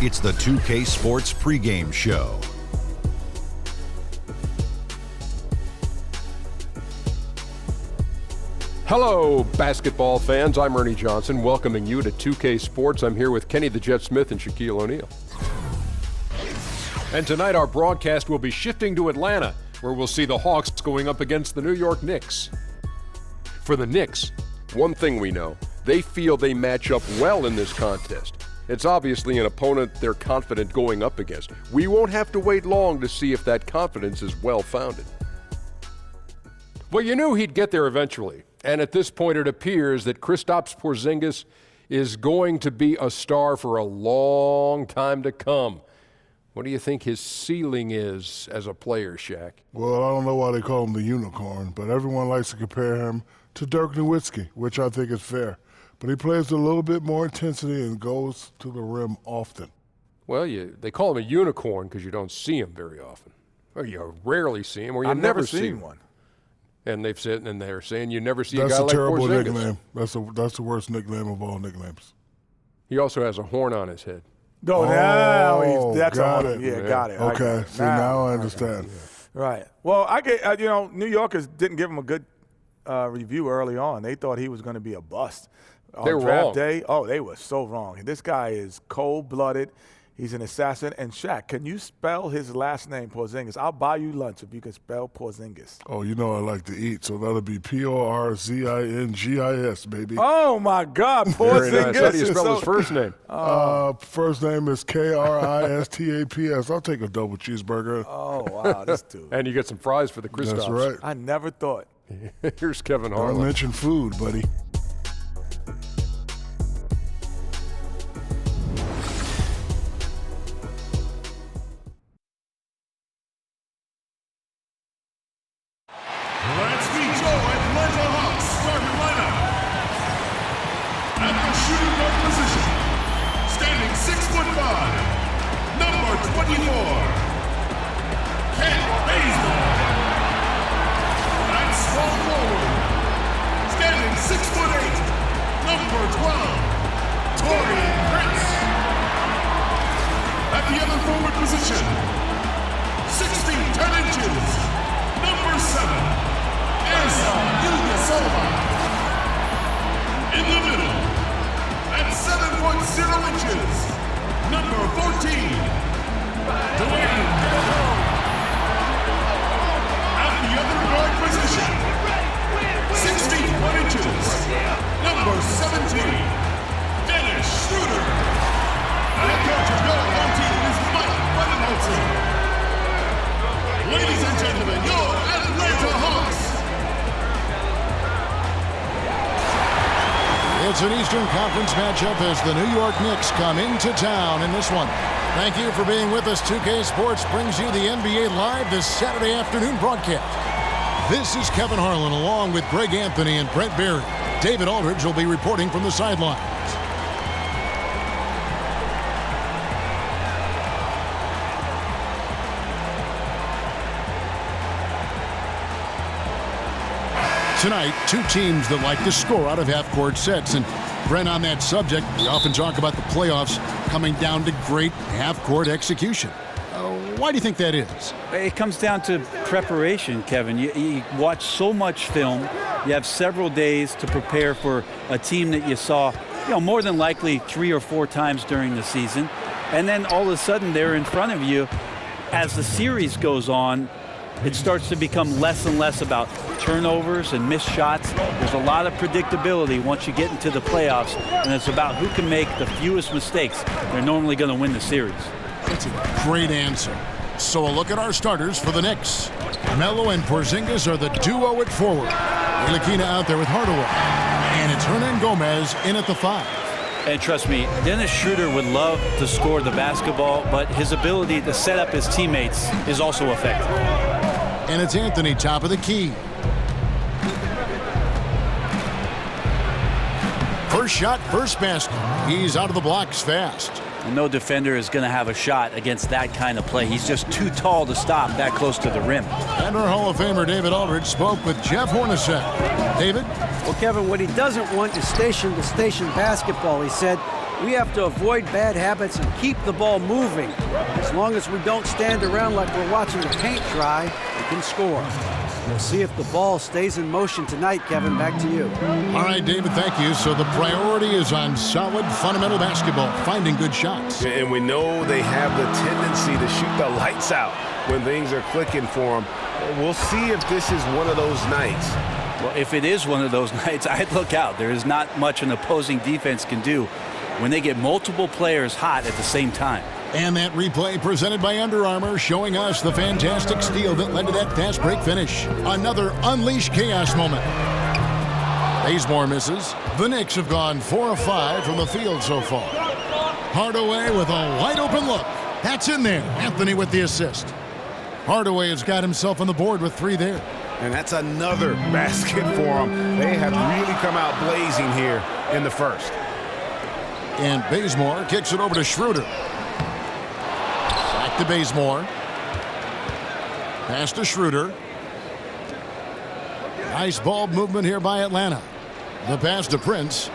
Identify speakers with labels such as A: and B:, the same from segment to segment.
A: It's the 2K Sports pregame show.
B: Hello, basketball fans. I'm Ernie Johnson, welcoming you to 2K Sports. I'm here with Kenny the Jet Smith and Shaquille O'Neal. And tonight our broadcast will be shifting to Atlanta, where we'll see the Hawks going up against the New York Knicks. For the Knicks, one thing we know, they feel they match up well in this contest. It's obviously an opponent they're confident going up against. We won't have to wait long to see if that confidence is well-founded. Well, you knew he'd get there eventually, and at this point it appears that Kristaps Porzingis is going to be a star for a long time to come. What do you think his ceiling is as a player, Shaq?
C: Well, I don't know why they call him the unicorn, but everyone likes to compare him to Dirk Nowitzki, which I think is fair. But he plays a little bit more intensity and goes to the rim often.
B: Well, they call him a unicorn because you don't see him very often. Or you rarely see him, or you
D: I've
B: never
D: seen
B: see him.
D: one.
B: And they've said, and they're saying you never see a
C: That's
B: guy
C: a
B: like
C: terrible
B: Porzingis.
C: nickname. That's the worst nickname of all nicknames.
B: He also has a horn on his head.
D: No, now that's
C: got
D: all.
C: it.
D: Yeah, got it.
C: Okay, see, now I understand.
D: Right. Well, I get, New Yorkers didn't give him a good review early on. They thought he was going to be a bust.
B: They were
D: draft
B: wrong.
D: day, they were so wrong. This guy is cold-blooded. He's an assassin. And Shaq, can you spell his last name, Porzingis? I'll buy you lunch if you can spell Porzingis.
C: Oh, you know I like to eat, so that'll be Porzingis, baby.
D: Oh, my God,
B: Very
D: Porzingis.
B: nice. How do you spell his first name?
C: First name is Kristaps. I'll take a double cheeseburger.
D: Oh, wow, this dude.
B: And you get some fries for the Kristaps.
C: That's right.
D: I never thought.
B: Here's Kevin
C: Don't
B: Harlan.
C: mention food, buddy.
E: Let's meet your Atlanta Hawks starting lineup. At the shooting guard position, standing 6'5", number 24, Kent Bazemore. At small forward, standing 6'8", number 12, Torian Prince. At the other forward position, 6 feet 10 inches, number 7. In the middle, at 7'0", number 14, Dwayne. At the other guard position, 6 feet 1 inches, number 17, Dennis Schroeder. Head coach of your home team is Mike Budenholzer. Ladies and gentlemen, your Atlanta Hawks.
F: It's an Eastern Conference matchup as the New York Knicks come into town in this one. Thank you for being with us. 2K Sports brings you the NBA Live this Saturday afternoon broadcast. This is Kevin Harlan along with Greg Anthony and Brent Barry. David Aldridge will be reporting from the sidelines. Tonight, two teams that like to score out of half-court sets. And, Brent, on that subject, we often talk about the playoffs coming down to great half-court execution. Why do you think that is?
G: It comes down to preparation, Kevin. You watch so much film. You have several days to prepare for a team that you saw, more than likely 3 or 4 times during the season. And then all of a sudden they're in front of you. As the series goes on, it starts to become less and less about turnovers and missed shots. There's a lot of predictability once you get into the playoffs, and it's about who can make the fewest mistakes. They're normally going to win the series.
F: That's a great answer. So a look at our starters for the Knicks. Melo and Porzingis are the duo at forward. Ntilikina out there with Hardaway. And it's Hernan Gomez in at the 5.
G: And trust me, Dennis Schroeder would love to score the basketball, but his ability to set up his teammates is also effective.
F: And it's Anthony top of the key. First shot, first basket. He's out of the blocks fast.
G: And no defender is going to have a shot against that kind of play. He's just too tall to stop that close to the rim.
F: And our Hall of Famer David Aldridge spoke with Jeff Hornacek. David?
H: Well, Kevin, what he doesn't want is station-to-station basketball. He said We have to avoid bad habits and keep the ball moving. As long as we don't stand around like we're watching the paint dry, we can score. We'll see if the ball stays in motion tonight, Kevin. Back to you.
F: All right, David, thank you. So the priority is on solid, fundamental basketball, finding good shots.
I: And we know they have the tendency to shoot the lights out when things are clicking for them. We'll see if this is one of those nights.
G: Well, if it is one of those nights, I'd look out. There is not much an opposing defense can do when they get multiple players hot at the same time.
F: And that replay presented by Under Armour, showing us the fantastic steal that led to that fast break finish. Another unleashed chaos moment. Bazemore misses. The Knicks have gone 4 of 5 from the field so far. Hardaway with a wide open look. That's in there. Anthony with the assist. Hardaway has got himself on the board with 3 there.
I: And that's another basket for them. They have really come out blazing here in the first.
F: And Bazemore kicks it over to Schroeder. Back to Bazemore. Pass to Schroeder. Nice ball movement here by Atlanta. The pass to Prince.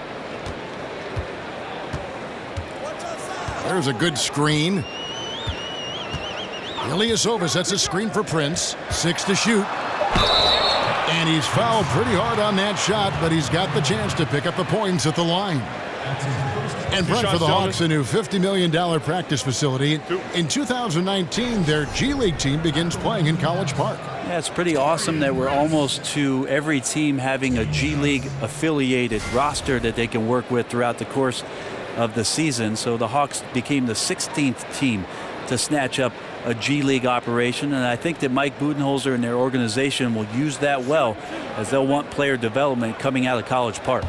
F: There's a good screen. Ilyasova sets a screen for Prince. 6 to shoot. And he's fouled pretty hard on that shot, but he's got the chance to pick up the points at the line. And Brent, for the Hawks, a new $50 million practice facility. In 2019, their G League team begins playing in College Park.
G: Yeah, it's pretty awesome that we're almost to every team having a G League affiliated roster that they can work with throughout the course of the season. So the Hawks became the 16th team to snatch up a G League operation, and I think that Mike Budenholzer and their organization will use that well, as they'll want player development coming out of College Park.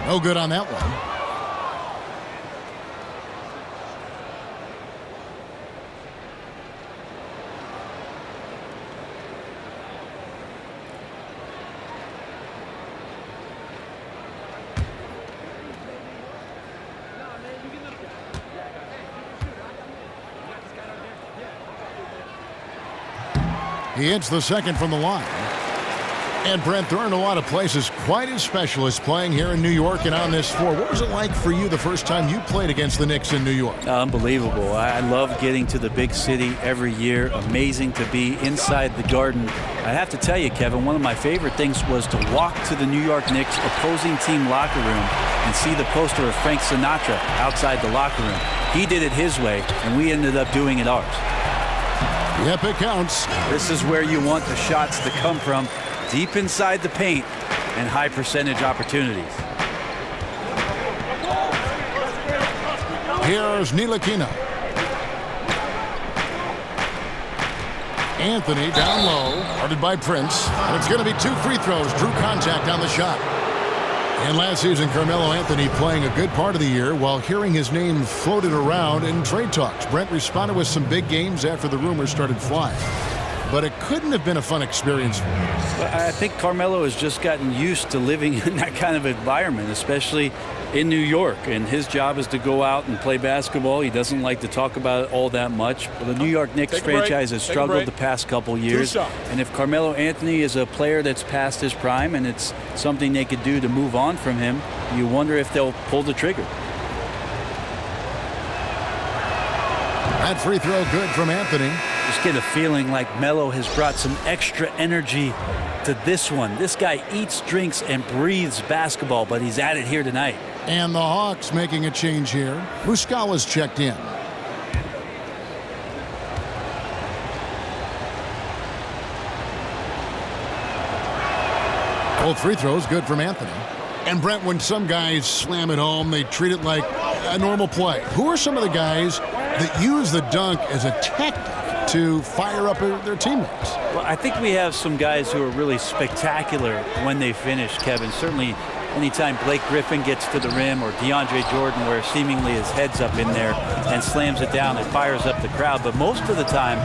F: No good on that one. He hits the second from the line. And Brent, there aren't a lot of places quite as special as playing here in New York and on this floor. What was it like for you the first time you played against the Knicks in New York?
G: Unbelievable. I love getting to the big city every year. Amazing to be inside the Garden. I have to tell you, Kevin, one of my favorite things was to walk to the New York Knicks opposing team locker room and see the poster of Frank Sinatra outside the locker room. He did it his way, and we ended up doing it ours.
F: Yep, it counts. This
G: is where you want the shots to come from, deep inside the paint and high percentage opportunities.
F: Here's Ntilikina. Anthony down low, guarded by Prince. And it's going to be 2 free throws. Drew contact on the shot. And last season, Carmelo Anthony playing a good part of the year while hearing his name floated around in trade talks. Brent responded with some big games after the rumors started flying. But it couldn't have been a fun experience for him.
G: I think Carmelo has just gotten used to living in that kind of environment, especially in New York. And his job is to go out and play basketball. He doesn't like to talk about it all that much. But the New York Knicks franchise has struggled the past couple years. And if Carmelo Anthony is a player that's past his prime and it's something they could do to move on from him, you wonder if they'll pull the trigger.
F: That free throw good from Anthony.
G: Just get a feeling like Melo has brought some extra energy to this one. This guy eats, drinks, and breathes basketball, but he's at it here tonight.
F: And the Hawks making a change here. Muscala's checked in. Both free throws good from Anthony. And Brent, when some guys slam it home, they treat it like a normal play. Who are some of the guys that use the dunk as a tactic to fire up their teammates?
G: Well, I think we have some guys who are really spectacular when they finish, Kevin. Certainly anytime Blake Griffin gets to the rim, or DeAndre Jordan, where seemingly his head's up in there and slams it down, it fires up the crowd. But most of the time,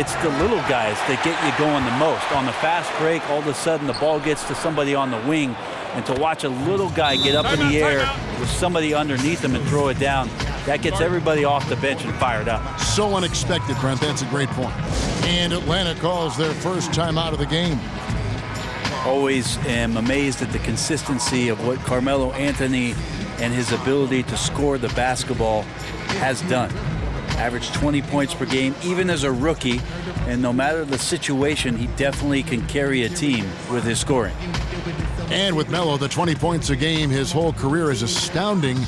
G: it's the little guys that get you going the most. On the fast break, all of a sudden the ball gets to somebody on the wing, and to watch a little guy get up in the air with somebody underneath him and throw it down, That gets everybody off the bench and fired up.
F: So unexpected, Brent. That's a great point. And Atlanta calls their first time out of the game.
G: Always am amazed at the consistency of what Carmelo Anthony and his ability to score the basketball has done. Averaged 20 points per game, even as a rookie, and no matter the situation, he definitely can carry a team with his scoring.
F: And with Melo, the 20 points a game his whole career is astounding.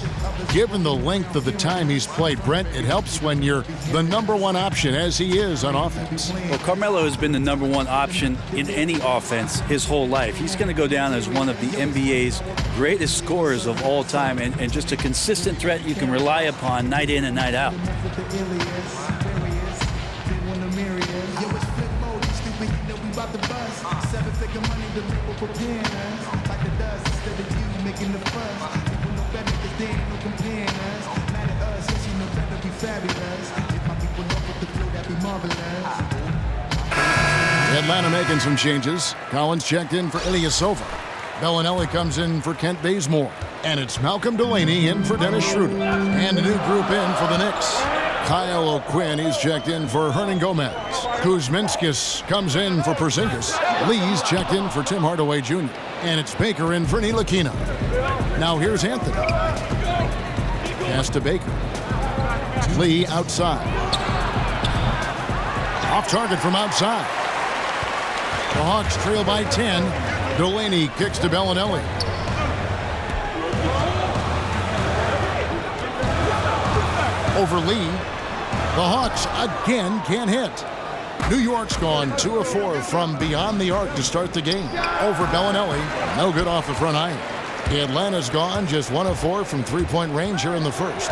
F: Given the length of the time he's played, Brent, it helps when you're the number one option, as he is on offense.
G: Well, Carmelo has been the number one option in any offense his whole life. He's going to go down as one of the NBA's greatest scorers of all time, and just a consistent threat you can rely upon night in and night out.
F: Atlanta making some changes. Collins checked in for Ilyasova. Bellinelli comes in for Kent Bazemore. And it's Malcolm Delaney in for Dennis Schroeder. And a new group in for the Knicks. Kyle O'Quinn, he's checked in for Hernan Gomez. Kuzminskis comes in for Porzingis. Lee's checked in for Tim Hardaway Jr. And it's Baker in for Ntilikina. Now here's Anthony. Pass to Baker. Lee outside. Off target from outside. The Hawks trail by 10. Delaney kicks to Bellinelli. Over Lee. The Hawks again can't hit. New York's gone 2 of 4 from beyond the arc to start the game. Over Bellinelli. No good off the front iron. Atlanta's gone just 1 of 4 from three-point range here in the first.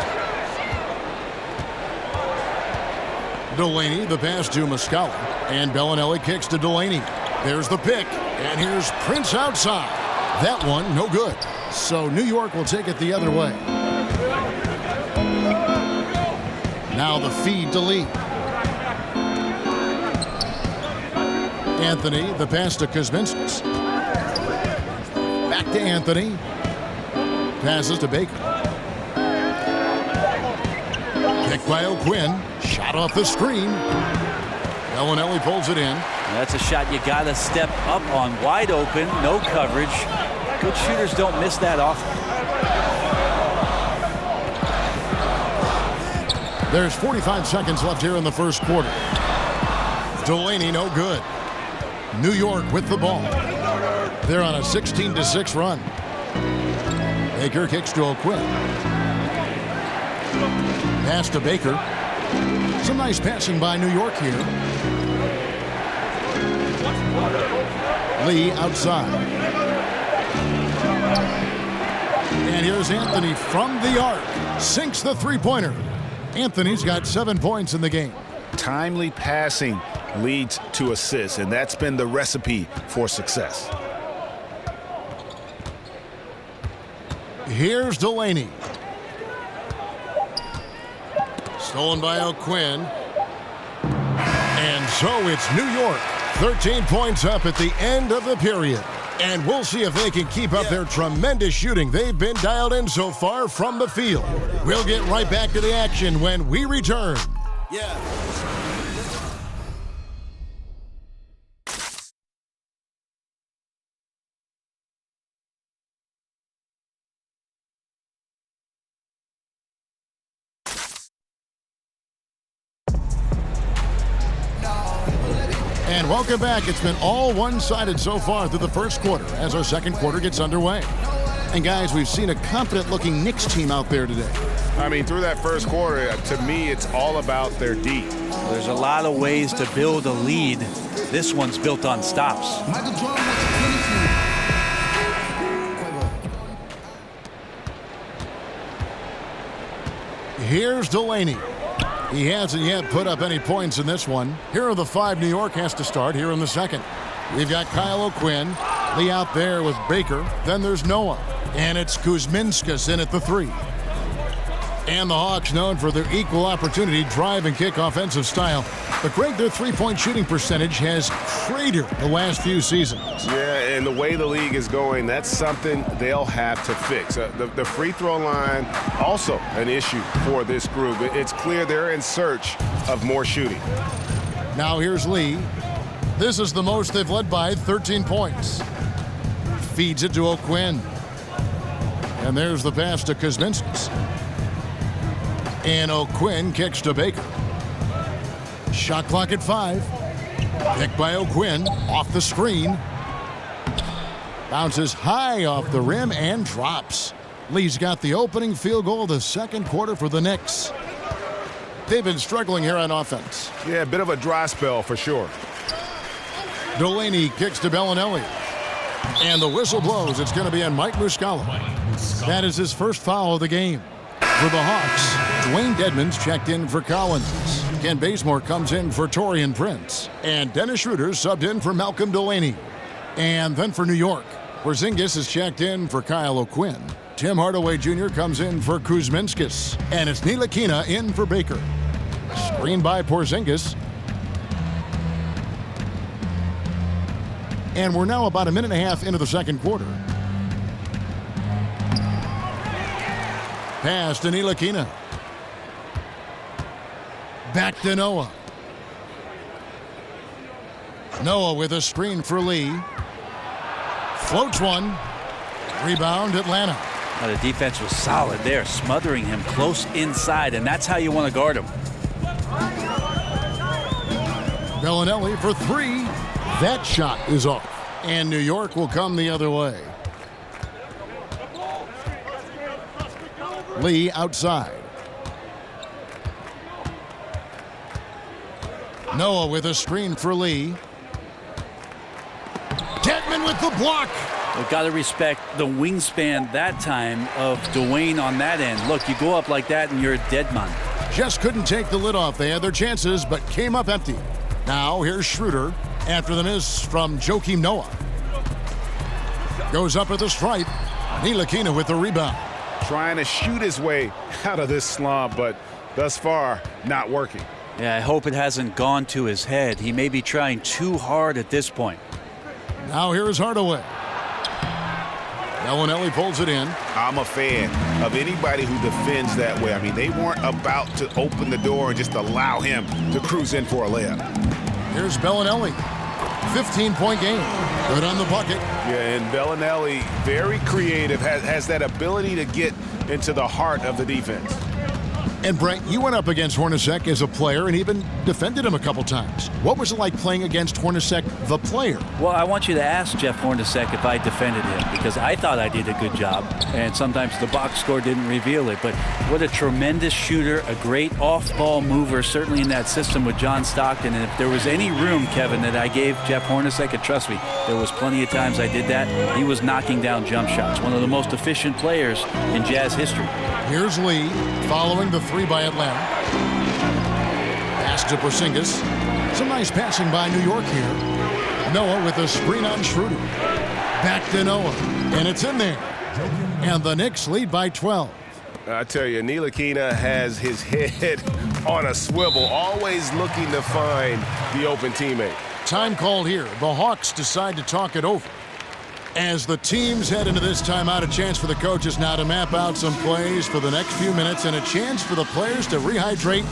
F: Delaney, the pass to Muscala. And Bellinelli kicks to Delaney. There's the pick. And here's Prince outside. That one, no good. So New York will take it the other way. Now the feed to Lee. Anthony, the pass to Kuzminskis. Back to Anthony. Passes to Baker. Kick by O'Quinn. Shot off the screen. Bellinelli pulls it in.
G: That's a shot you got to step up on. Wide open, no coverage. Good shooters don't miss that often.
F: There's 45 seconds left here in the first quarter. Delaney, no good. New York with the ball. They're on a 16-6 run. Baker kicks to O'Quinn. Pass to Baker. Some nice passing by New York here. Lee outside. And here's Anthony from the arc. Sinks the three-pointer. Anthony's got 7 points in the game.
I: Timely passing leads to assists, and that's been the recipe for success.
F: Here's Delaney. Stolen by O'Quinn. And so it's New York. 13 points up at the end of the period. And we'll see if they can keep up their tremendous shooting they've been dialed in so far from the field. We'll get right back to the action when we return. And welcome back. It's been all one-sided so far through the first quarter as our second quarter gets underway. And guys, we've seen a confident-looking Knicks team out there today.
I: I mean, through that first quarter, to me, it's all about their D.
G: There's a lot of ways to build a lead. This one's built on stops.
F: Here's Delaney. He hasn't yet put up any points in this one. Here are the 5 New York has to start here in the second. We've got Kyle O'Quinn, Lee out there with Baker. Then there's Noah. And it's Kuzminskis in at the 3. And the Hawks, known for their equal opportunity drive and kick offensive style. But Greg, their three-point shooting percentage has cratered the last few seasons.
I: Yeah, and the way the league is going, that's something they'll have to fix. The free throw line, also an issue for this group. It's clear they're in search of more shooting.
F: Now here's Lee. This is the most they've led by, 13 points. Feeds it to O'Quinn. And there's the pass to Kuzminskis. And O'Quinn kicks to Baker. Shot clock at 5. Picked by O'Quinn off the screen. Bounces high off the rim and drops. Lee's got the opening field goal of the second quarter for the Knicks. They've been struggling here on offense.
I: Yeah, a bit of a dry spell for sure.
F: Delaney kicks to Bellinelli. And the whistle blows. It's going to be on Mike Muscala. That is his first foul of the game. For the Hawks, Dwayne Dedmon's checked in for Collins. Ken Bazemore comes in for Taurean Prince. And Dennis Schroeder subbed in for Malcolm Delaney. And then for New York, Porzingis is checked in for Kyle O'Quinn. Tim Hardaway Jr. comes in for Kuzminskis. And it's Ntilikina in for Baker. Screen by Porzingis. And we're now about a minute and a half into the second quarter. Pass to Ntilikina. Back to Noah. Noah with a screen for Lee. Floats one. Rebound Atlanta.
G: Now the defense was solid there, smothering him close inside, and that's how you want to guard him.
F: Bellinelli for 3. That shot is off. And New York will come the other way. Lee outside. Noah with a screen for Lee. Dedmon with the block.
G: We've got to respect the wingspan that time of Dwayne on that end. Look, you go up like that and you're a dead man.
F: Just couldn't take the lid off. They had their chances, but came up empty. Now here's Schroeder after the miss from Joakim Noah. Goes up at the stripe. Ntilikina with the rebound.
I: Trying to shoot his way out of this slump, but thus far, not working.
G: Yeah, I hope it hasn't gone to his head. He may be trying too hard at this point.
F: Now here's Hardaway. Bellinelli pulls it in.
I: I'm a fan of anybody who defends that way. I mean, they weren't about to open the door and just allow him to cruise in for a layup.
F: Here's Bellinelli. 15-point game. Good on the bucket.
I: Yeah, and Bellinelli, very creative, has that ability to get into the heart of the defense.
F: And Brent, you went up against Hornacek as a player and even defended him a couple times. What was it like playing against Hornacek, the player?
G: Well, I want you to ask Jeff Hornacek if I defended him, because I thought I did a good job, and sometimes the box score didn't reveal it. But what a tremendous shooter, a great off-ball mover, certainly in that system with John Stockton. And if there was any room, Kevin, that I gave Jeff Hornacek, and trust me, there was plenty of times I did that, he was knocking down jump shots. One of the most efficient players in Jazz history.
F: Here's Lee following the 3 by Atlanta. Pass to Porzingis. Some nice passing by New York here. Noah with a screen on Schroeder. Back to Noah. And it's in there. And the Knicks lead by 12.
I: I tell you, Ntilikina has his head on a swivel, always looking to find the open teammate.
F: Time called here. The Hawks decide to talk it over. As the teams head into this timeout, a chance for the coaches now to map out some plays for the next few minutes and a chance for the players to rehydrate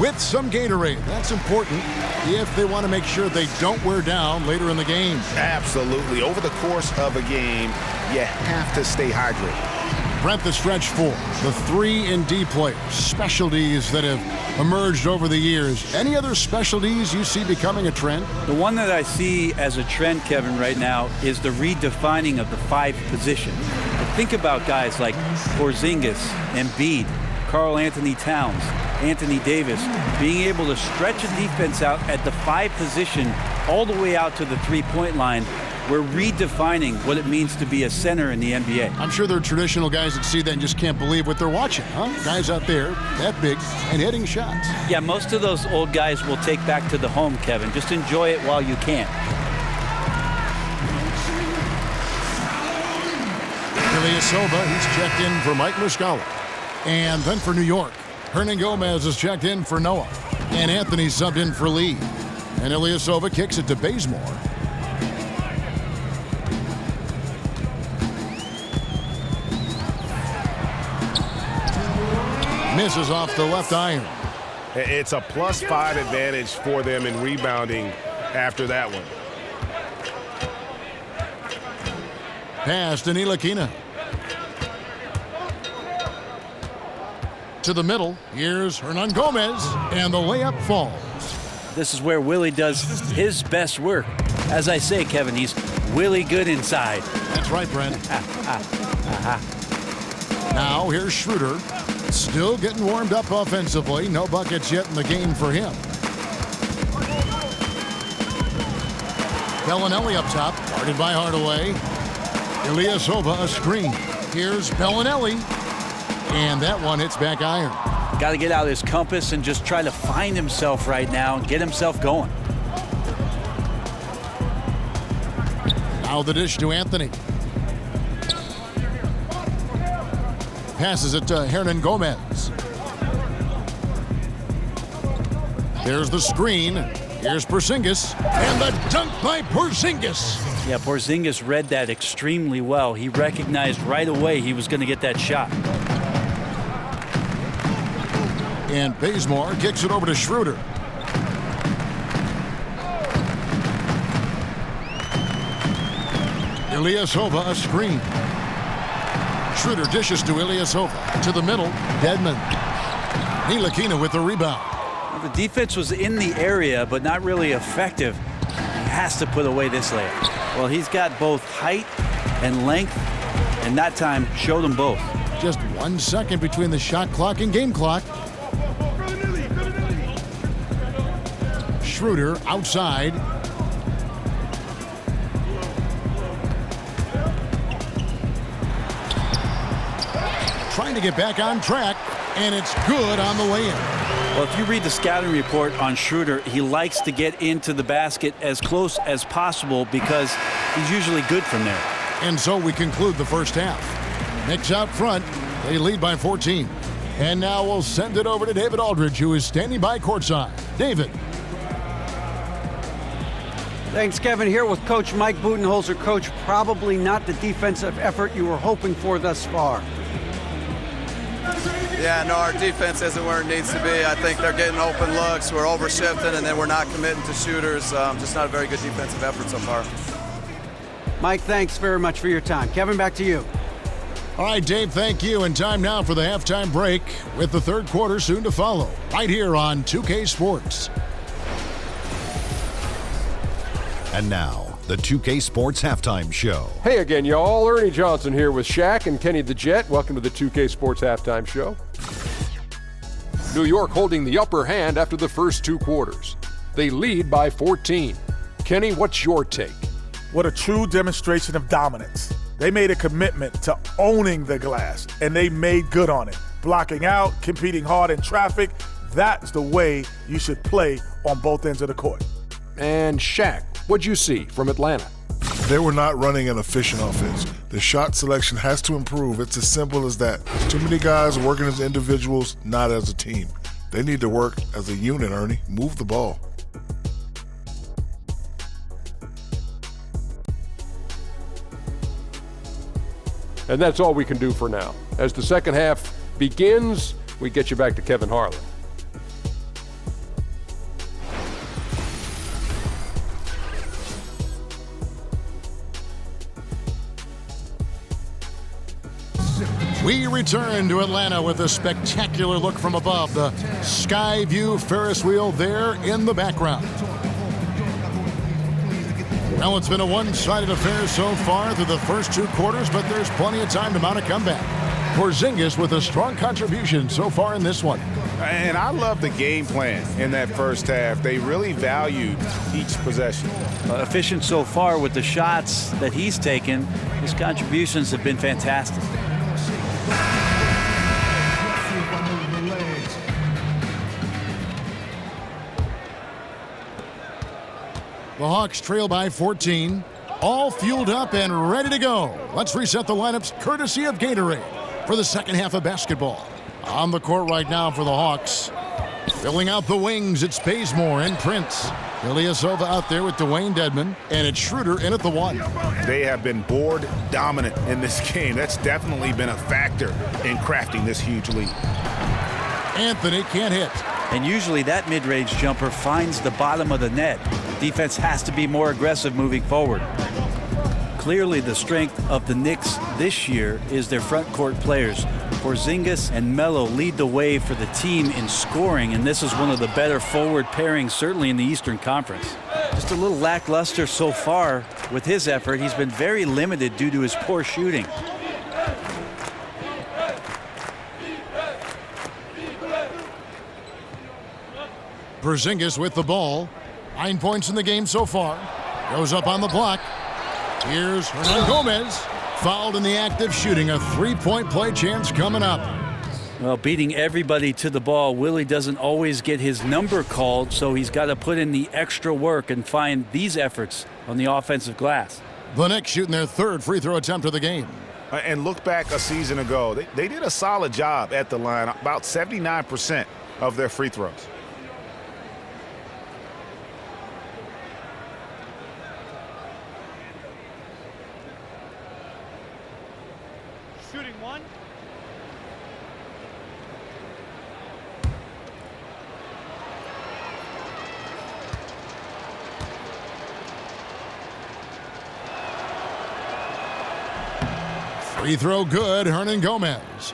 F: with some Gatorade. That's important if they want to make sure they don't wear down later in the game.
I: Absolutely. Over the course of a game, you have to stay hydrated.
F: Brent, the stretch 4, the 3 and D players, specialties that have emerged over the years. Any other specialties you see becoming a trend?
G: The one that I see as a trend, Kevin, right now is the redefining of the 5 position. Think about guys like Porzingis, Embiid, Karl Anthony Towns, Anthony Davis, being able to stretch a defense out at the 5 position all the way out to the 3-point line. We're redefining what it means to be a center in the NBA.
F: I'm sure there are traditional guys that see that and just can't believe what they're watching, huh? Guys out there that big and hitting shots.
G: Yeah, most of those old guys will take back to the home, Kevin. Just enjoy it while you can.
F: Ilyasova, he's checked in for Mike Muscala. And then for New York, Hernan Gomez is checked in for Noah. And Anthony subbed in for Lee. And Ilyasova kicks it to Bazemore. Misses off the left iron.
I: It's a +5 advantage for them in rebounding after that one.
F: Pass to Ntilikina. To the middle. Here's Hernan Gomez. And the layup falls.
G: This is where Willie does his best work. As I say, Kevin, he's Willie good inside.
F: That's right, Brent. Now here's Schroeder. Still getting warmed up offensively. No buckets yet in the game for him. Bellinelli up top. Guarded by Hardaway. Ilyasova a screen. Here's Bellinelli. And that one hits back iron.
G: Got to get out his compass and just try to find himself right now and get himself going.
F: Now the dish to Anthony. Passes it to Hernan Gomez. There's the screen. Here's Porzingis. And the dunk by Porzingis.
G: Yeah, Porzingis read that extremely well. He recognized right away he was going to get that shot.
F: And Bazemore kicks it over to Schroeder. Ilyasova a screen. Schroeder dishes to Ilyasova. To the middle, Dedmon. Ntilikina with the rebound.
G: Well, the defense was in the area, but not really effective. He has to put away this layup. Well, he's got both height and length, and that time showed them both.
F: Just 1 second between the shot clock and game clock. Schroeder outside. Trying to get back on track, and it's good on the way in.
G: Well, if you read the scouting report on Schroeder, he likes to get into the basket as close as possible because he's usually good from there.
F: And so we conclude the first half. Knicks out front. They lead by 14. And now we'll send it over to David Aldridge, who is standing by courtside. David.
H: Thanks, Kevin. Here with Coach Mike Budenholzer. Coach, probably not the defensive effort you were hoping for thus far.
J: Yeah, no, our defense isn't where it needs to be. I think they're getting open looks. We're overshifting, and then we're not committing to shooters. Just not a very good defensive effort so far.
H: Mike, thanks very much for your time. Kevin, back to you.
F: All right, Dave, thank you. And time now for the halftime break with the third quarter soon to follow. Right here on 2K Sports.
A: And now, the 2K Sports Halftime Show.
B: Hey again, y'all. Ernie Johnson here with Shaq and Kenny the Jet. Welcome to the 2K Sports Halftime Show. New York holding the upper hand after the first two quarters. They lead by 14. Kenny, what's your take?
D: What a true demonstration of dominance. They made a commitment to owning the glass, and they made good on it. Blocking out, competing hard in traffic, that's the way you should play on both ends of the court.
B: And Shaq, what'd you see from Atlanta?
C: They were not running an efficient offense. The shot selection has to improve. It's as simple as that. Too many guys are working as individuals, not as a team. They need to work as a unit, Ernie. Move the ball.
B: And that's all we can do for now. As the second half begins, we get you back to Kevin Harlan.
F: We return to Atlanta with a spectacular look from above. The Sky View Ferris wheel there in the background. Well, it's been a one-sided affair so far through the first two quarters, but there's plenty of time to mount a comeback. Porzingis with a strong contribution so far in this one.
I: And I love the game plan in that first half. They really valued each possession.
G: Efficient so far with the shots that he's taken. His contributions have been fantastic.
F: The Hawks trail by 14. All fueled up and ready to go. Let's reset the lineups courtesy of Gatorade for the second half of basketball. On the court right now for the Hawks. Filling out the wings, it's Bazemore and Prince. Ilyasova out there with Dwayne Dedmon, and it's Schroeder in at the 1.
I: They have been board dominant in this game. That's definitely been a factor in crafting this huge lead.
F: Anthony can't hit.
G: And usually that mid-range jumper finds the bottom of the net. Defense has to be more aggressive moving forward. Clearly the strength of the Knicks this year is their front court players. Porzingis and Melo lead the way for the team in scoring, and this is one of the better forward pairings, certainly in the Eastern Conference. Just a little lackluster so far with his effort. He's been very limited due to his poor shooting.
F: Porzingis with the ball. 9 points in the game so far. Goes up on the block. Here's Hernan Gomez. Fouled in the act of shooting. A three-point play chance coming up.
G: Well, beating everybody to the ball, Willie doesn't always get his number called, so he's got to put in the extra work and find these efforts on the offensive glass.
F: The Knicks shooting their 3rd free throw attempt of the game.
I: And look back a season ago. They did a solid job at the line, about 79% of their free throws.
K: Shooting 1.
F: Free throw good, Hernan Gomez.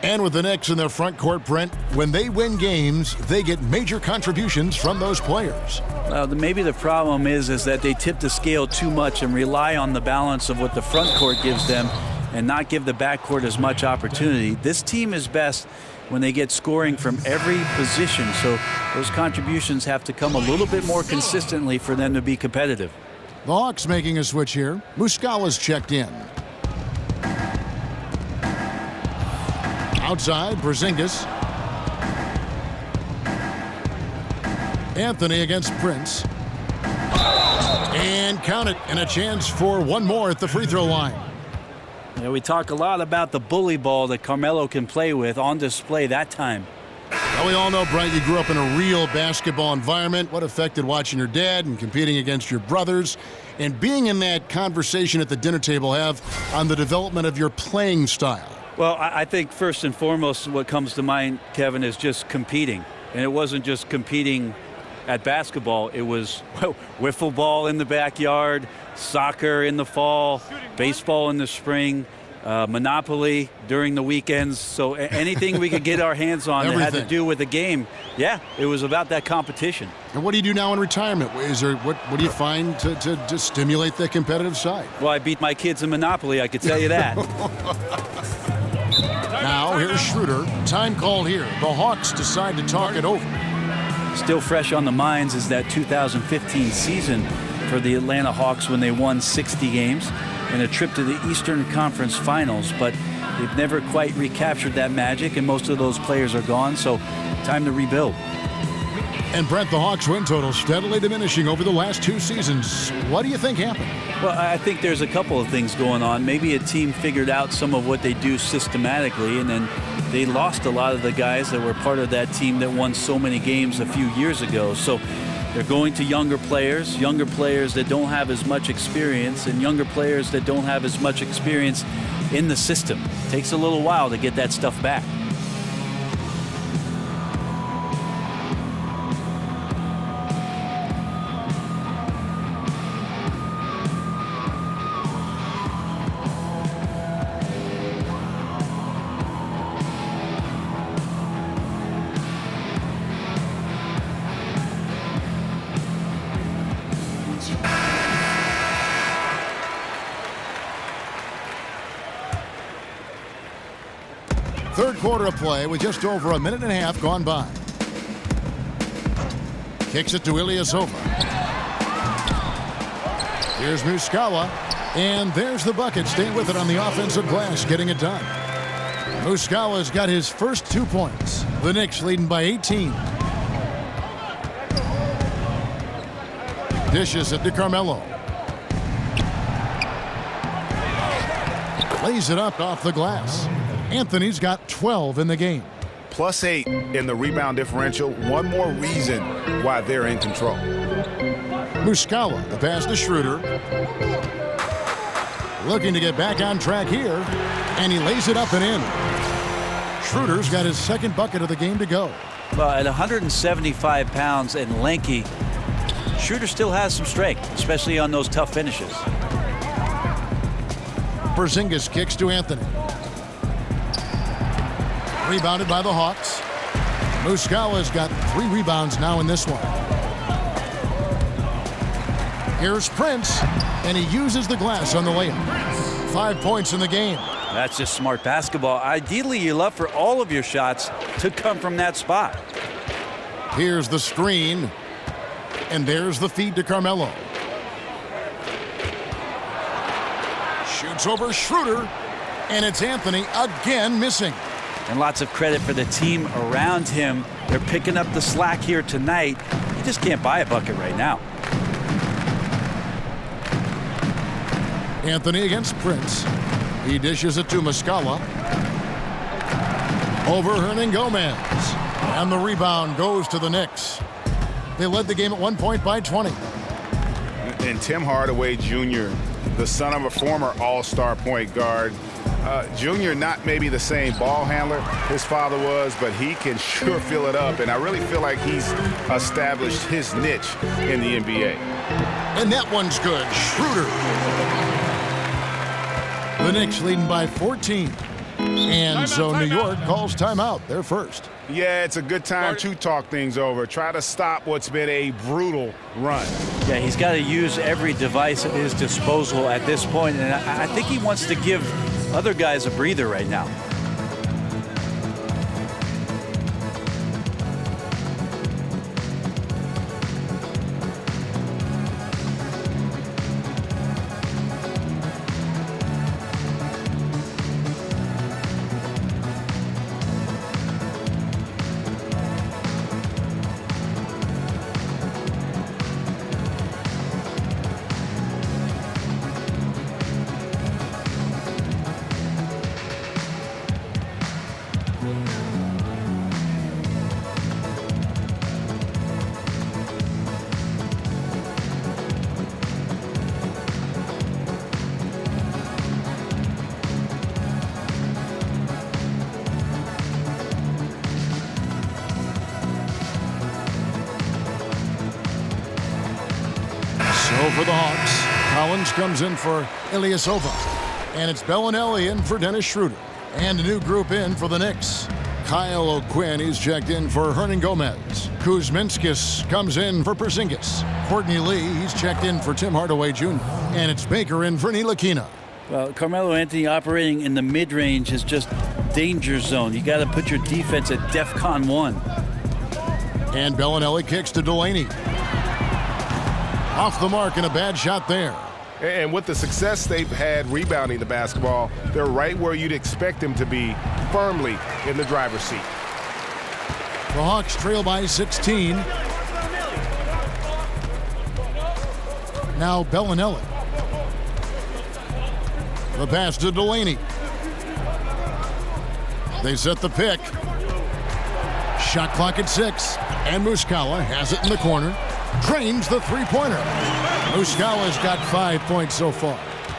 F: And with the Knicks in their front court, Brent, when they win games, they get major contributions from those players.
G: Well, maybe the problem is that they tip the scale too much and rely on the balance of what the front court gives them and not give the backcourt as much opportunity. This team is best when they get scoring from every position, so those contributions have to come a little bit more consistently for them to be competitive.
F: The Hawks making a switch here. Muscala's checked in. Outside, Porzingis. Anthony against Prince. And count it, and a chance for one more at the free throw line.
G: Yeah, we talk a lot about the bully ball that Carmelo can play with, on display that time.
F: Well, we all know, Brian, you grew up in a real basketball environment. What affected watching your dad and competing against your brothers and being in that conversation at the dinner table have on the development of your playing style?
G: Well, I think first and foremost what comes to mind, Kevin, is just competing. And it wasn't just competing at basketball. It was wiffle ball in the backyard, soccer in the fall, baseball in the spring, Monopoly during the weekends. So anything we could get our hands on that had to do with the game, yeah, it was about that competition.
F: And what do you do now in retirement? What do you find to stimulate the competitive side?
G: Well, I beat my kids in Monopoly, I could tell you that.
F: Now, here's Schroeder. Time called here. The Hawks decide to talk it over.
G: Still fresh on the minds is that 2015 season for the Atlanta Hawks when they won 60 games and a trip to the Eastern Conference Finals, but they've never quite recaptured that magic, and most of those players are gone, so time to rebuild.
F: And Brent, the Hawks win total steadily diminishing over the last 2 seasons. What do you think happened?
G: Well, I think there's a couple of things going on. Maybe a team figured out some of what they do systematically, and then they lost a lot of the guys that were part of that team that won so many games a few years ago. So they're going to younger players that don't have as much experience, and younger players that don't have as much experience in the system. It takes a little while to get that stuff back.
F: Third quarter of play with just over a minute and a half gone by. Kicks it to Ilyasova. Here's Muscala. And there's the bucket. Staying with it on the offensive glass, getting it done. Muscala's got his first 2 points. The Knicks leading by 18. Dishes it to Carmelo. Lays it up off the glass. Anthony's got 12 in the game.
I: +8 in the rebound differential. One more reason why they're in control.
F: Muscala, the pass to Schroeder. Looking to get back on track here, and he lays it up and in. Schroeder's got his second bucket of the game to go.
G: Well, at 175 pounds and lanky, Schroeder still has some strength, especially on those tough finishes.
F: Porzingis kicks to Anthony. Rebounded by the Hawks. Muscala's got 3 rebounds now in this one. Here's Prince, and he uses the glass on the layup. 5 points in the game.
G: That's just smart basketball. Ideally, you love for all of your shots to come from that spot.
F: Here's the screen, and there's the feed to Carmelo. Shoots over Schroeder, and it's Anthony again missing.
G: And lots of credit for the team around him. They're picking up the slack here tonight. You just can't buy a bucket right now.
F: Anthony against Prince. He dishes it to Muscala. Over Hernangomez. And the rebound goes to the Knicks. They led the game at 1 point by 20.
I: And Tim Hardaway Jr., the son of a former all-star point guard. Junior, not maybe the same ball handler his father was, but he can sure fill it up. And I really feel like he's established his niche in the NBA.
F: And that one's good. Schroeder. The Knicks leading by 14. And so New York calls timeout. They're first.
I: Yeah, it's a good time to talk things over. Try to stop what's been a brutal run.
G: Yeah, he's got to use every device at his disposal at this point, and I think he wants to give other guys a breather right now.
F: For the Hawks, Collins comes in for Ilyasova. And it's Bellinelli in for Dennis Schroeder. And a new group in for the Knicks. Kyle O'Quinn, he's checked in for Hernangomez. Kuzminskis comes in for Porzingis. Courtney Lee, he's checked in for Tim Hardaway Jr. And it's Baker in for Ntilikina.
G: Well, Carmelo Anthony operating in the mid-range is just danger zone. You got to put your defense at DEFCON 1.
F: And Bellinelli kicks to Delaney. Off the mark and a bad shot there.
I: And with the success they've had rebounding the basketball, they're right where you'd expect them to be, firmly in the driver's seat.
F: The Hawks trail by 16. Now Bellinelli. The pass to Delaney. They set the pick. Shot clock at 6. And Muscala has it in the corner. Drains the three-pointer. Muscala's got 5 points so far.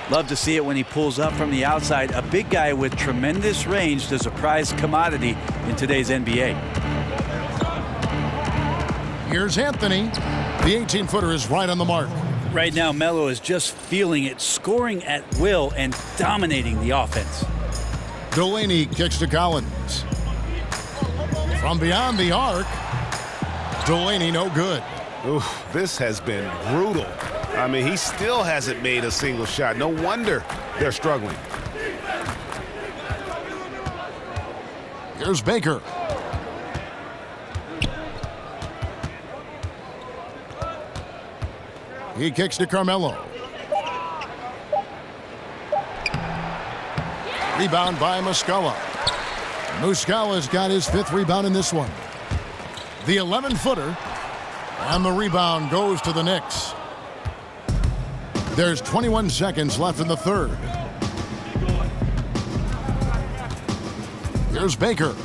G: Love to see it when he pulls up from the outside. A big guy with tremendous range is a prized commodity in today's NBA.
F: Here's Anthony. The 18-footer is right on the mark.
G: Right now, Melo is just feeling it, scoring at will and dominating the offense.
F: Delaney kicks to Collins. From beyond the arc, Delaney no good.
I: Oof, this has been brutal. I mean, he still hasn't made a single shot. No wonder they're struggling.
F: Here's Baker. He kicks to Carmelo. Rebound by Muscala. Muscala's got his 5th rebound in this one. The 11-footer. And the rebound goes to the Knicks. There's 21 seconds left in the third. Here's Baker.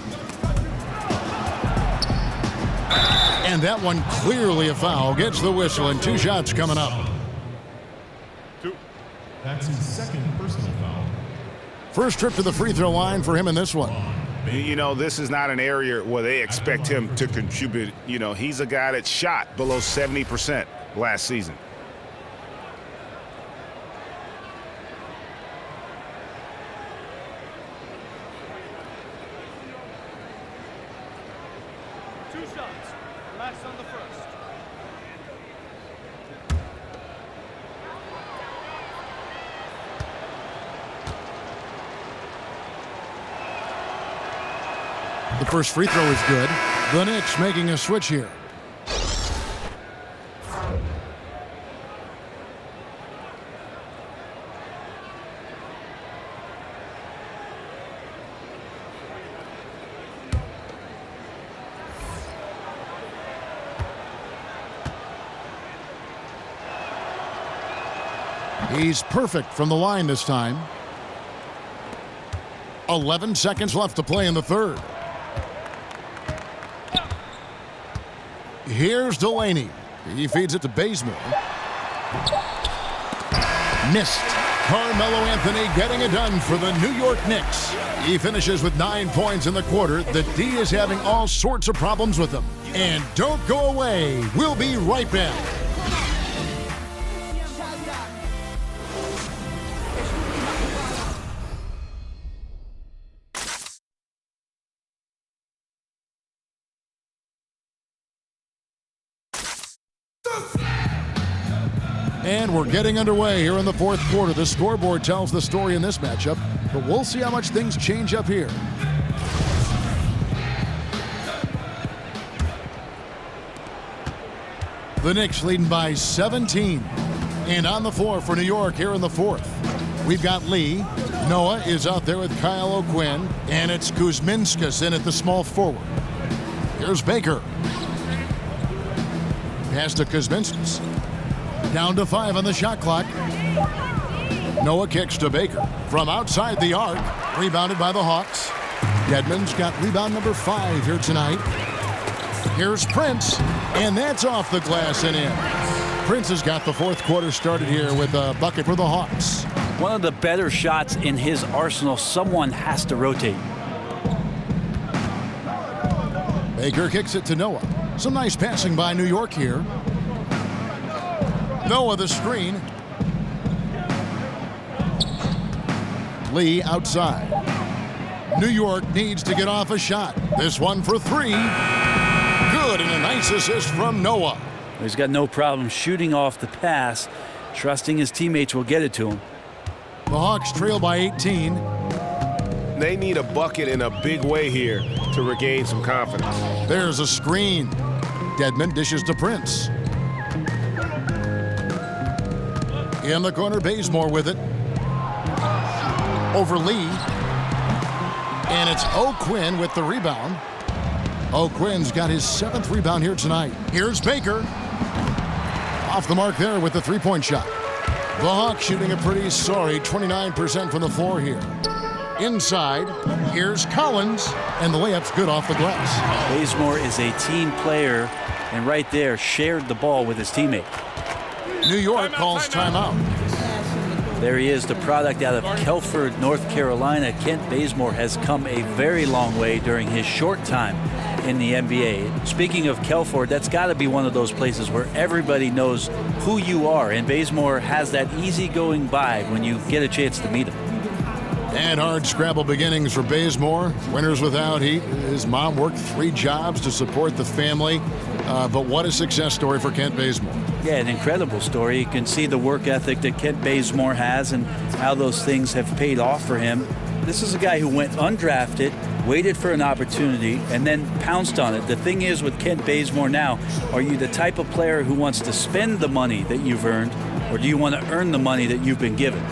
F: And that one clearly a foul. Gets the whistle, and 2 shots coming up.
E: That's his second personal foul.
F: First trip to the free throw line for him in this one.
I: You know, this is not an area where they expect him to contribute. You know, he's a guy that shot below 70% last season.
K: Two shots. Last on the first.
F: The first free throw is good. The Knicks making a switch here. He's perfect from the line this time. 11 seconds left to play in the third. Here's Delaney. He feeds it to Bazemore. Missed. Carmelo Anthony getting it done for the New York Knicks. He finishes with 9 points in the quarter. The D is having all sorts of problems with him. And don't go away. We'll be right back. And we're getting underway here in the fourth quarter. The scoreboard tells the story in this matchup, but we'll see how much things change up here. The Knicks leading by 17. And on the floor for New York here in the fourth. We've got Lee. Noah is out there with Kyle O'Quinn. And it's Kuzminskas in at the small forward. Here's Baker. Pass to Kuzminskas. Down to 5 on the shot clock. Noah kicks to Baker. From outside the arc. Rebounded by the Hawks. Dedmon's got rebound number 5 here tonight. Here's Prince. And that's off the glass and in. Prince has got the fourth quarter started here with a bucket for the Hawks.
G: One of the better shots in his arsenal. Someone has to rotate.
F: Baker kicks it to Noah. Some nice passing by New York here. Noah the screen. Lee outside. New York needs to get off a shot. This one for 3. Good, and a nice assist from Noah.
G: He's got no problem shooting off the pass, trusting his teammates will get it to him.
F: The Hawks trail by 18.
I: They need a bucket in a big way here to regain some confidence.
F: There's a screen. Dedmon dishes to Prince. In the corner, Bazemore with it. Over Lee. And it's O'Quinn with the rebound. O'Quinn's got his 7th rebound here tonight. Here's Baker. Off the mark there with the 3-point shot. The Hawks shooting a pretty sorry 29% from the floor here. Inside, here's Collins, and the layup's good off the glass.
G: Bazemore is a team player, and right there shared the ball with his teammate.
F: New York calls timeout.
G: There he is, the product out of Kelford, North Carolina. Kent Bazemore has come a very long way during his short time in the NBA. Speaking of Kelford, that's got to be one of those places where everybody knows who you are, and Bazemore has that easygoing vibe when you get a chance to meet him.
F: And hard scrabble beginnings for Bazemore. Winters without heat. His mom worked 3 jobs to support the family. But what a success story for Kent Bazemore.
G: Yeah, an incredible story. You can see the work ethic that Kent Bazemore has and how those things have paid off for him. This is a guy who went undrafted, waited for an opportunity, and then pounced on it. The thing is with Kent Bazemore now, are you the type of player who wants to spend the money that you've earned, or do you want to earn the money that you've been given?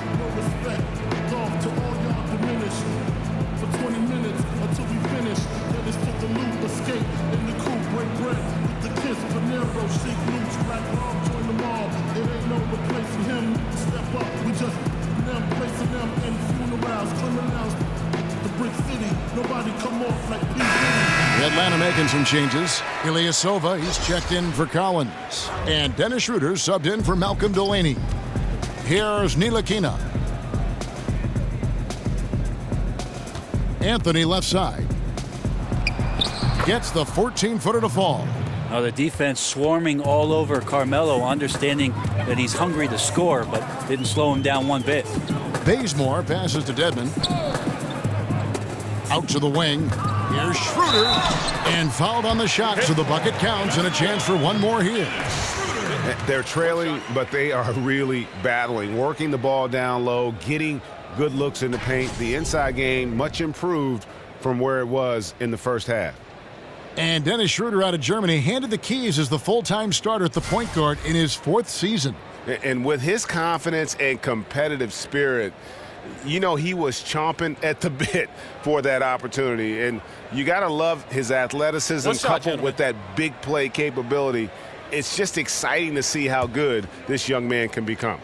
F: Atlanta making some changes. Ilyasova, he's checked in for Collins. And Dennis Schroeder subbed in for Malcolm Delaney. Here's Ntilikina. Anthony left side. Gets the 14-footer to fall.
G: Now the defense swarming all over Carmelo, understanding that he's hungry to score, but didn't slow him down one bit.
F: Bazemore passes to Dedmon. Out to the wing. Here's Schroeder. And fouled on the shot, so the bucket counts and a chance for one more here.
I: They're trailing, but they are really battling, working the ball down low, getting good looks in the paint. The inside game much improved from where it was in the first half.
F: And Dennis Schroeder out of Germany handed the keys as the full-time starter at the point guard in his 4th season.
I: And with his confidence and competitive spirit, you know he was chomping at the bit for that opportunity. And you got to love his athleticism coupled with that big play capability. It's just exciting to see how good this young man can become.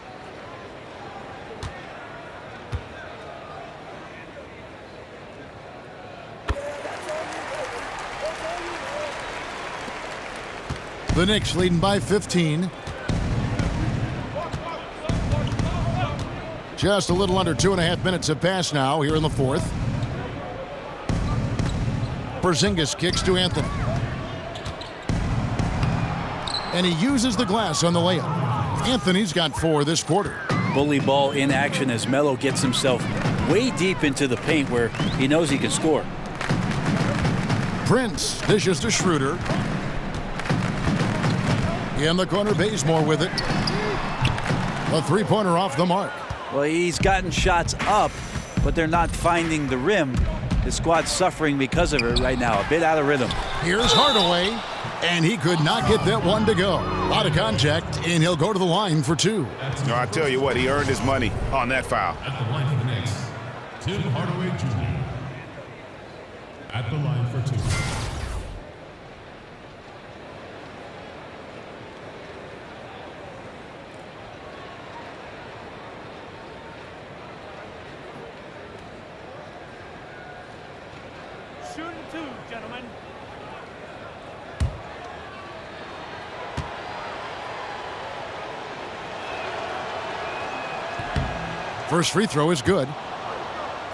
F: The Knicks leading by 15. Just a little under 2.5 minutes have passed now here in the 4th. Porzingis kicks to Anthony. And he uses the glass on the layup. Anthony's got 4 this quarter.
G: Bully ball in action as Melo gets himself way deep into the paint where he knows he can score.
F: Prince dishes to Schroeder. In the corner, Bazemore with it. A 3-pointer off the mark.
G: Well, he's gotten shots up, but they're not finding the rim. His squad's suffering because of it right now, a bit out of rhythm.
F: Here's Hardaway, and he could not get that one to go. A lot of contact, and he'll go to the line for 2.
I: No, I tell you what, he earned his money on that foul.
E: At the line for the Knicks, Tim Hardaway Jr. At the line for 2.
K: Shooting 2, gentlemen.
F: First free throw is good.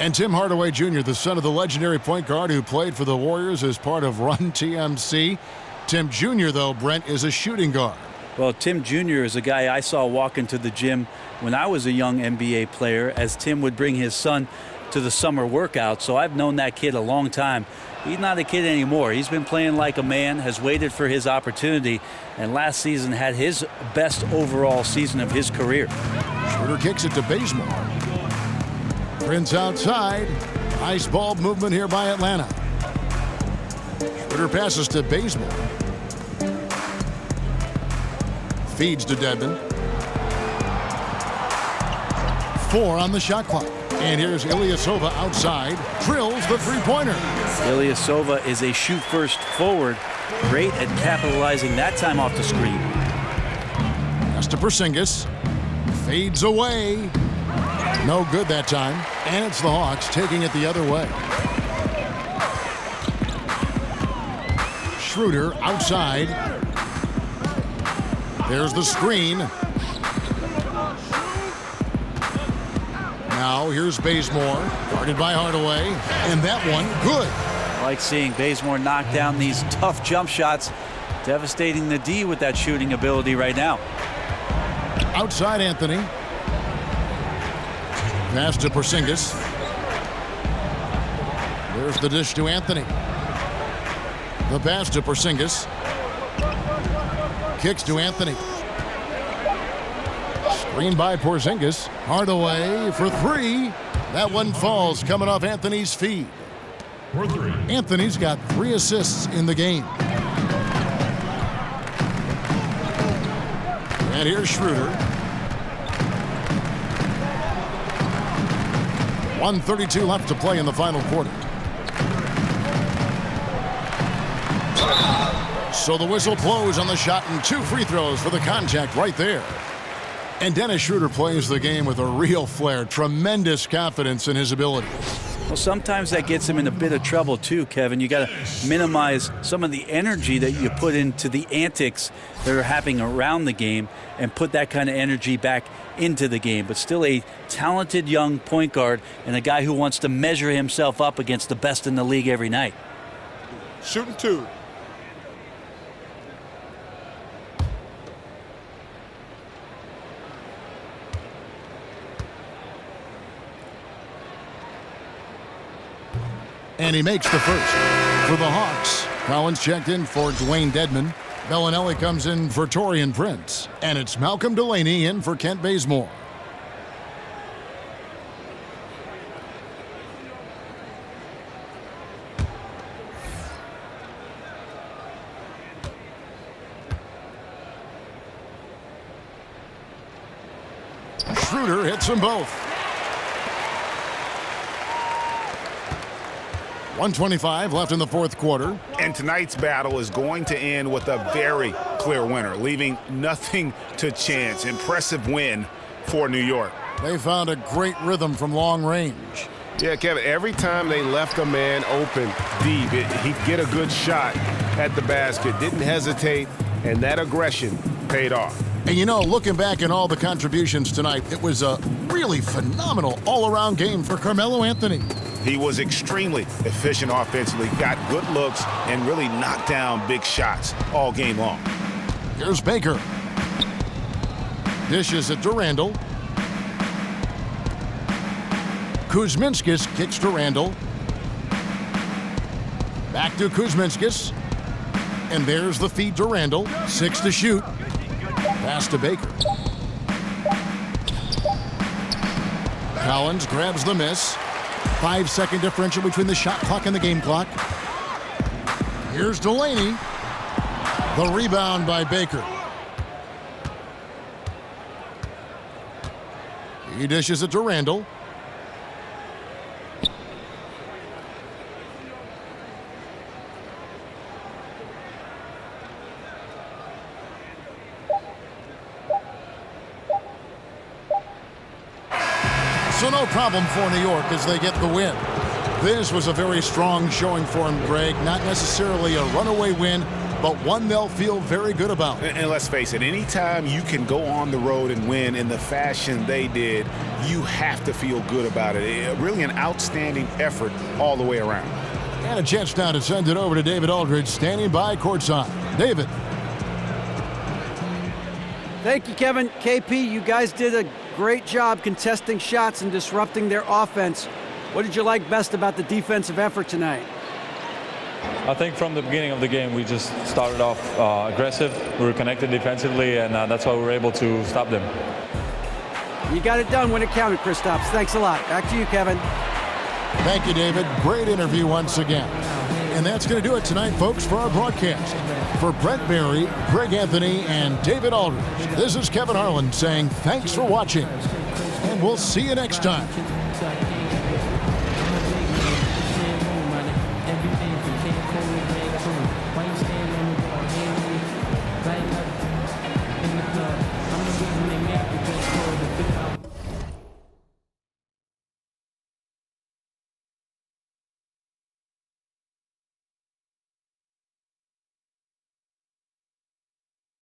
F: And Tim Hardaway Jr., the son of the legendary point guard who played for the Warriors as part of Run TMC. Tim Jr., though, Brent, is a shooting guard.
G: Well, Tim Jr. is a guy I saw walk into the gym when I was a young NBA player, as Tim would bring his son to the summer workout. So I've known that kid a long time. He's not a kid anymore. He's been playing like a man, has waited for his opportunity, and last season had his best overall season of his career.
F: Schroeder kicks it to Bazemore. Prince outside. Ice ball movement here by Atlanta. Schroeder passes to Bazemore. Feeds to Dedmon. 4 on the shot clock. And here's Ilyasova outside. Drills the 3-pointer.
G: Ilyasova is a shoot-first forward. Great at capitalizing that time off the screen.
F: Pass to Porzingis. Fades away. No good that time. And it's the Hawks taking it the other way. Schroeder outside. There's the screen. Now here's Bazemore, guarded by Hardaway, and that one good.
G: I like seeing Bazemore knock down these tough jump shots, devastating the D with that shooting ability right now.
F: Outside Anthony. Pass to Porzingis. There's the dish to Anthony. The pass to Porzingis. Kicks to Anthony. Screen by Porzingis. Hardaway for 3. That one falls, coming off Anthony's feet.
E: For 3.
F: Anthony's got 3 assists in the game. And here's Schroeder. 1:32 left to play in the final quarter. So the whistle blows on the shot, and 2 free throws for the contact right there. And Dennis Schroeder plays the game with a real flair, tremendous confidence in his ability.
G: Well, sometimes that gets him in a bit of trouble too, Kevin. You got to minimize some of the energy that you put into the antics that are happening around the game and put that kind of energy back into the game. But still a talented young point guard and a guy who wants to measure himself up against the best in the league every night.
D: Shooting 2.
F: And he makes the first. For the Hawks, Collins checked in for Dwayne Dedman. Bellinelli comes in for Taurean Prince. And it's Malcolm Delaney in for Kent Bazemore. Schroeder hits them both. 1:25 left in the fourth quarter.
I: And tonight's battle is going to end with a very clear winner, leaving nothing to chance. Impressive win for New York.
F: They found a great rhythm from long range.
B: Yeah, Kevin, every time they left a man open deep, he'd get a good shot at the basket. Didn't hesitate, and that aggression paid off.
F: And you know, looking back at all the contributions tonight, it was a really phenomenal all-around game for Carmelo Anthony.
I: He was extremely efficient offensively, got good looks, and really knocked down big shots all game long.
F: Here's Baker. Dishes it to Randall. Kuzminskis kicks to Randall. Back to Kuzminskis. And there's the feed to Randall. 6 to shoot. Pass to Baker. Collins grabs the miss. 5-second differential between the shot clock and the game clock. Here's Delaney. The rebound by Baker. He dishes it to Randall. So no problem for New York as they get the win. This was a very strong showing for them, Greg. Not necessarily a runaway win, but one they'll feel very good about.
I: And let's face it, anytime you can go on the road and win in the fashion they did, you have to feel good about it. Really an outstanding effort all the way around.
F: And a chance now to send it over to David Aldridge, standing by courtside. David.
H: Thank you, Kevin. KP, you guys did a great job contesting shots and disrupting their offense. What did you like best about the defensive effort tonight?
L: I think from the beginning of the game, we just started off aggressive. We were connected defensively, and that's why we were able to stop them.
H: You got it done when it counted, Kristaps. Thanks a lot. Back to you, Kevin.
F: Thank you, David. Great interview once again. And that's going to do it tonight, folks, for our broadcast. For Brent Barry, Greg Anthony, and David Aldridge, this is Kevin Harlan saying thanks for watching. And we'll see you next time.